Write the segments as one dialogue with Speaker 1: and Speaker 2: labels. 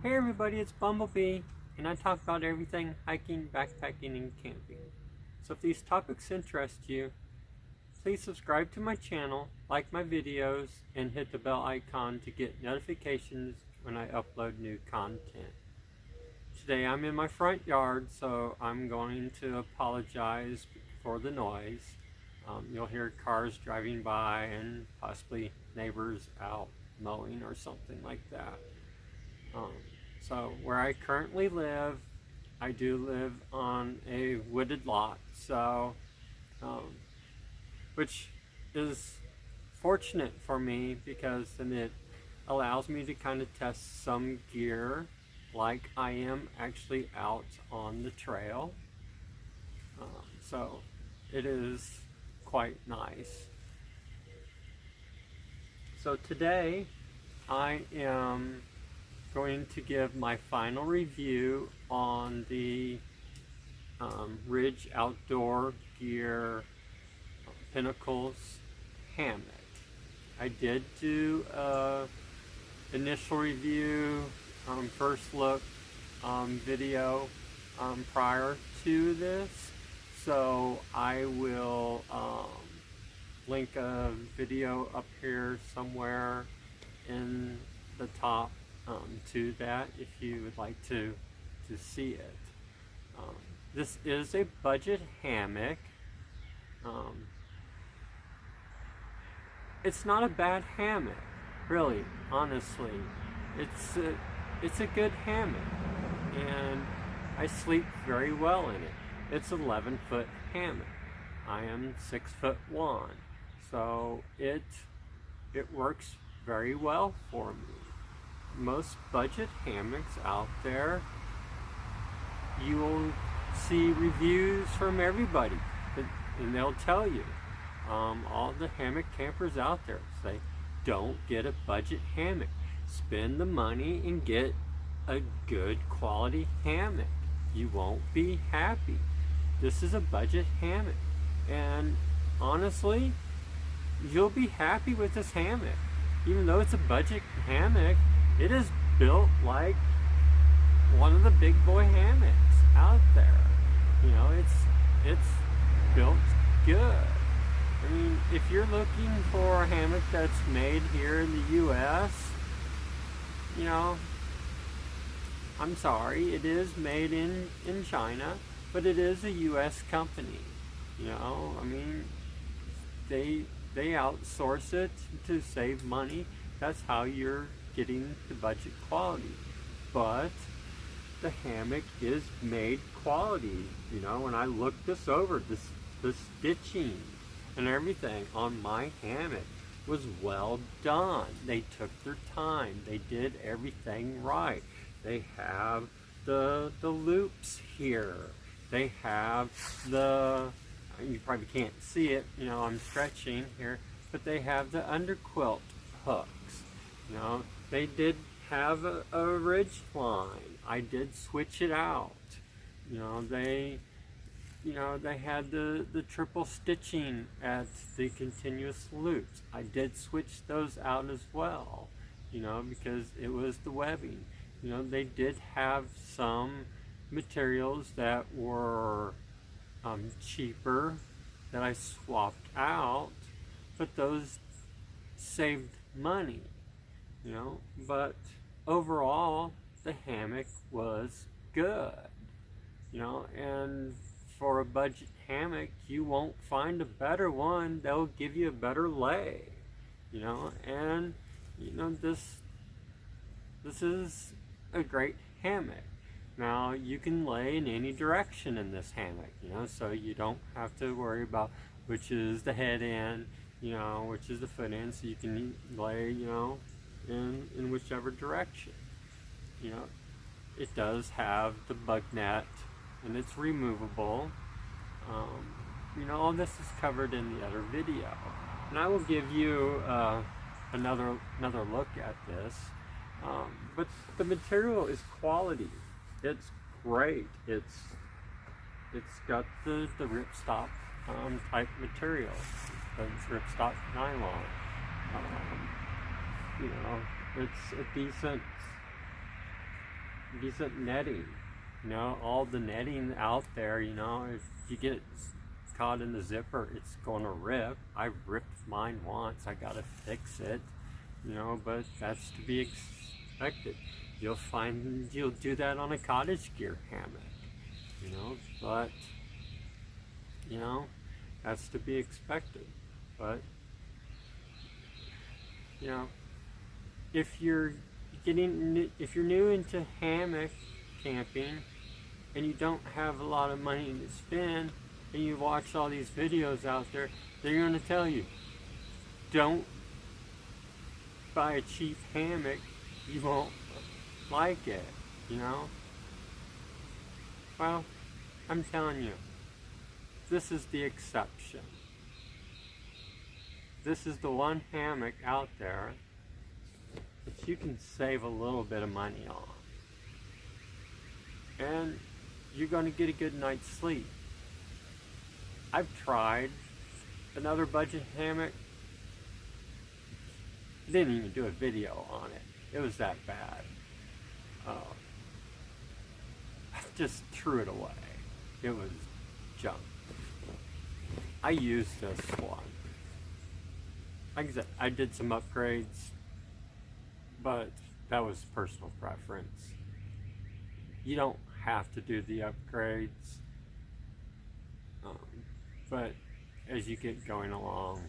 Speaker 1: Hey everybody, it's Bumblebee, and I talk about everything hiking, backpacking, and camping. So if these topics interest you, please subscribe to my channel, like my videos, and hit the bell icon to get notifications when I upload new content. Today I'm in my front yard, so I'm going to apologize for the noise. You'll hear cars driving by and possibly neighbors out mowing or something like that. So where I currently live, I do live on a wooded lot, so which is fortunate for me because then it allows me to kind of test some gear like I am actually out on the trail. So it is quite nice. So today I am going to give my final review on the Ridge Outdoor Gear Pinnacles Hammock. I did do a initial review, first look video prior to this, so I will link a video up here somewhere in the top to that if you would like to see it. This is a budget hammock. It's not a bad hammock, really, honestly. It's a good hammock, and I sleep very well in it. It's 11-foot hammock. I am 6'1", so it works very well for me. Most budget hammocks out there, you will see reviews from everybody, and they'll tell you, all the hammock campers out there say, don't get a budget hammock. Spend the money and get a good quality hammock. You won't be happy. This is a budget hammock, and honestly, you'll be happy with this hammock. Even though it's a budget hammock, it is built like one of the big boy hammocks out there. You know, it's built good. I mean, if you're looking for a hammock that's made here in the US, you know, I'm sorry, it is made in China, but it is a US company. You know, I mean, they outsource it to save money. That's how you're getting the budget quality. But the hammock is made quality. You know, when I looked this over, the stitching and everything on my hammock was well done. They took their time. They did everything right. They have the loops here. They have you probably can't see it, you know, I'm stretching here, but they have the underquilt hooks. You know, they did have a ridge line. I did switch it out. You know, they had the triple stitching at the continuous loops. I did switch those out as well, you know, because it was the webbing. You know, they did have some materials that were cheaper that I swapped out, but those saved money, you know. But overall, the hammock was good, you know, and for a budget hammock, you won't find a better one. They'll give you a better lay, you know, and you know, this is a great hammock. Now, you can lay in any direction in this hammock, you know, so you don't have to worry about which is the head end, you know, which is the foot end, so you can lay, you know, in whichever direction. You know, it does have the bug net, and it's removable. You know, all this is covered in the other video, and I will give you another look at this. But the material is quality. It's great. It's got the ripstop type material. It's ripstop nylon. You know, it's a decent decent netting. You know, all the netting out there, you know, if you get caught in the zipper, it's going to rip. I ripped mine once. I got to fix it, you know, but that's to be expected. You'll do that on a cottage gear hammock, you know, but, you know, that's to be expected. But, you know, if you're new into hammock camping and you don't have a lot of money to spend and you watch all these videos out there, they're going to tell you, don't buy a cheap hammock, you won't like it, you know? Well, I'm telling you, this is the exception. This is the one hammock out there that you can save a little bit of money on. And you're going to get a good night's sleep. I've tried another budget hammock. Didn't even do a video on it. It was that bad. I just threw it away. It was junk. I used this one. Like I said, I did some upgrades, but that was personal preference. You don't have to do the upgrades, but as you get going along,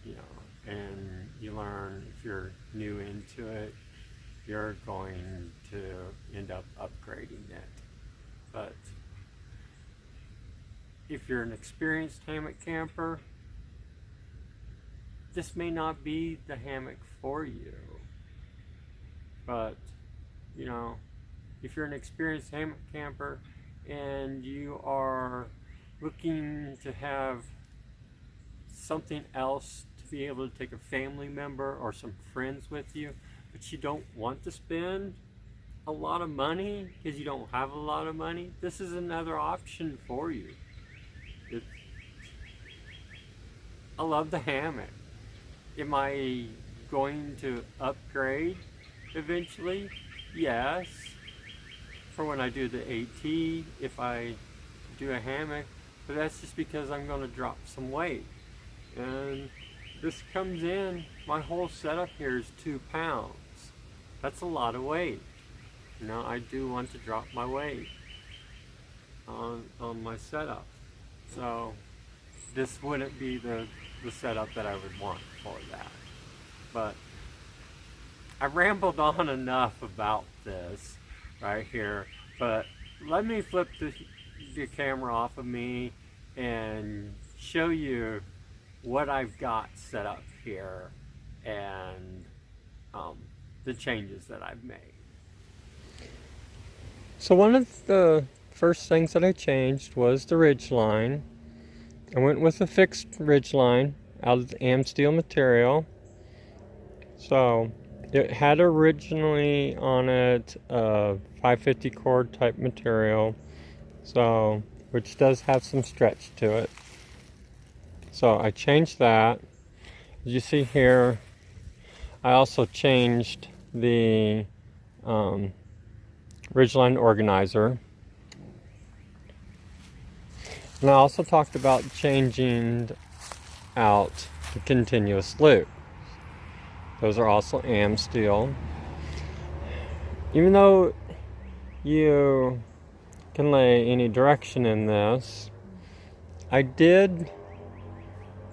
Speaker 1: you know, and you learn, if you're new into it, you're going to end up upgrading it. But if you're an experienced hammock camper, this may not be the hammock for you. But, you know, if you're an experienced hammock camper and you are looking to have something else to be able to take a family member or some friends with you, but you don't want to spend a lot of money because you don't have a lot of money, this is another option for you. I love the hammock. Am I going to upgrade eventually? Yes. For when I do the AT, if I do a hammock, but that's just because I'm going to drop some weight. And this comes in, my whole setup here is 2 pounds. That's a lot of weight. You know, I do want to drop my weight on my setup. So this wouldn't be the setup that I would want for that. But I rambled on enough about this right here, but let me flip the camera off of me and show you what I've got set up here and the changes that I've made. So one of the first things that I changed was the ridge line. I went with a fixed ridge line out of the AmSteel material. So it had originally on it a 550 cord type material, so which does have some stretch to it. So I changed that. As you see here, I also changed the ridgeline organizer. And I also talked about changing out the continuous loop. Those are also AmSteel. Even though you can lay any direction in this, I did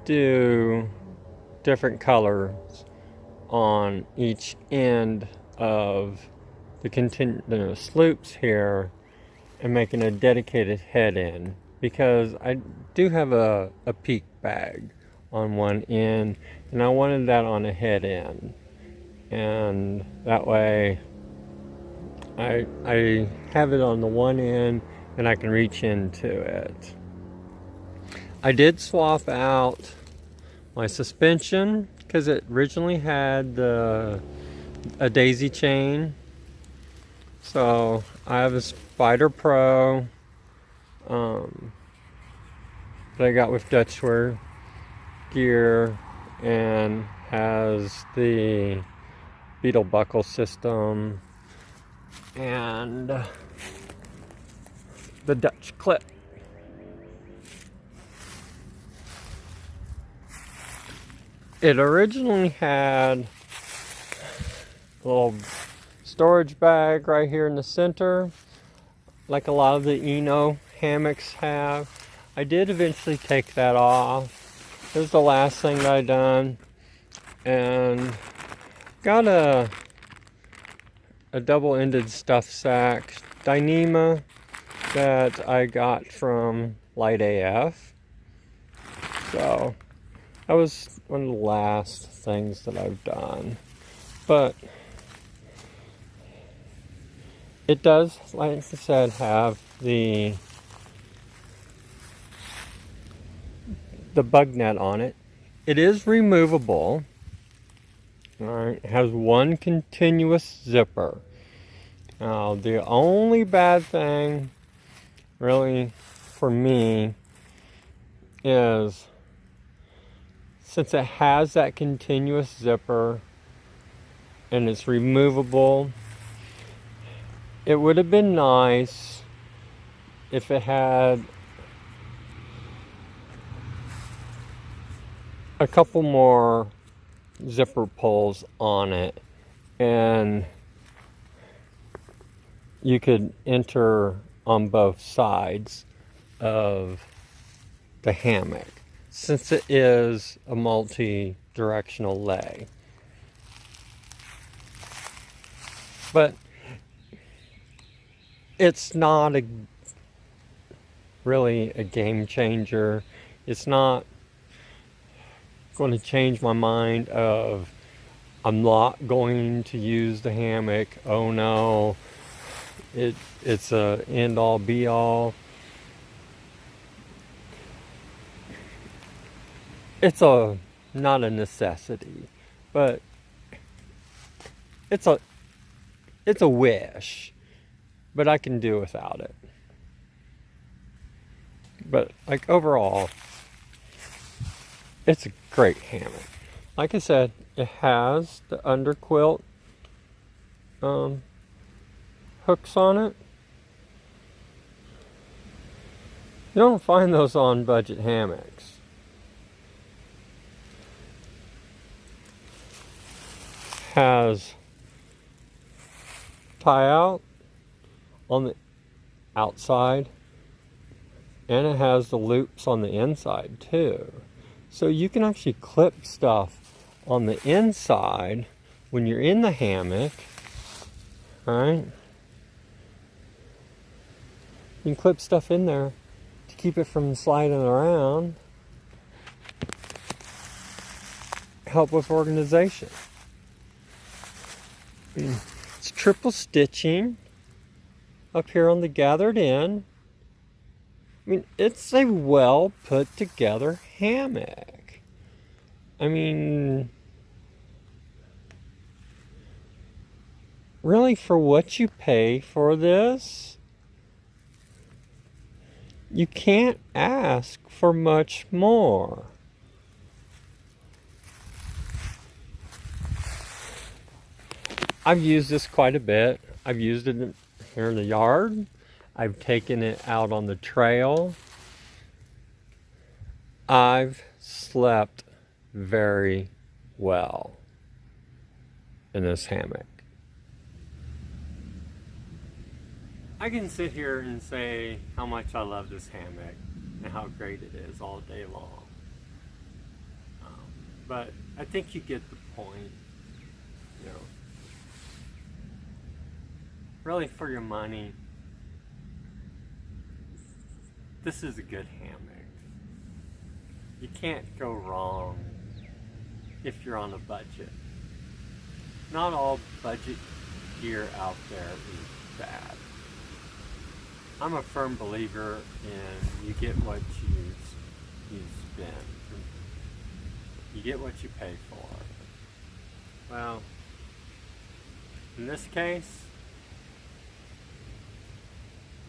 Speaker 1: do different colors on each end of the continuous loops here and making a dedicated head end, because I do have a peak bag on one end and I wanted that on a head end, and that way I have it on the one end and I can reach into it. I did swap out my suspension because it originally had a daisy chain. So I have a Spider Pro that I got with Dutchware gear, and has the beetle buckle system and the Dutch clip. It originally had a little storage bag right here in the center, like a lot of the Eno hammocks have. I did eventually take that off. It was the last thing that I done, and got a double-ended stuff sack Dyneema that I got from Light AF. So that was one of the last things that I've done. But it does, like I said, have the bug net on it. It is removable. Alright, it has one continuous zipper. Now, the only bad thing, really, for me, is since it has that continuous zipper and it's removable, it would have been nice if it had a couple more zipper pulls on it, and you could enter on both sides of the hammock, since it is a multi-directional lay. But it's not really a game changer. It's not going to change my mind of I'm not going to use the hammock. Oh no, it's a end all be all. It's not a necessity, but it's a wish, but I can do without it. But like overall, it's a great hammock. Like I said, it has the underquilt hooks on it. You don't find those on budget hammocks. Has tie out on the outside, and it has the loops on the inside too. So you can actually clip stuff on the inside when you're in the hammock, right? You can clip stuff in there to keep it from sliding around. Help with organization. It's triple stitching up here on the gathered end. I mean, it's a well put together hammock. I mean, really, for what you pay for this, you can't ask for much more. I've used this quite a bit. I've used it here in the yard. I've taken it out on the trail. I've slept very well in this hammock. I can sit here and say how much I love this hammock and how great it is all day long. But I think you get the point. You know, really, for your money, this is a good hammock. You can't go wrong if you're on a budget. Not all budget gear out there is bad. I'm a firm believer in you get what you spend. You get what you pay for. Well, in this case,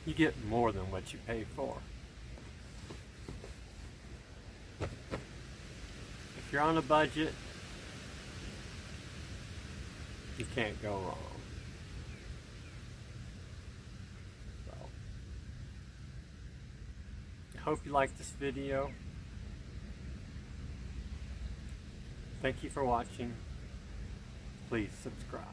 Speaker 1: you get more than what you pay for. If you're on a budget, you can't go wrong. hope you like this video. Thank you for watching. Please subscribe.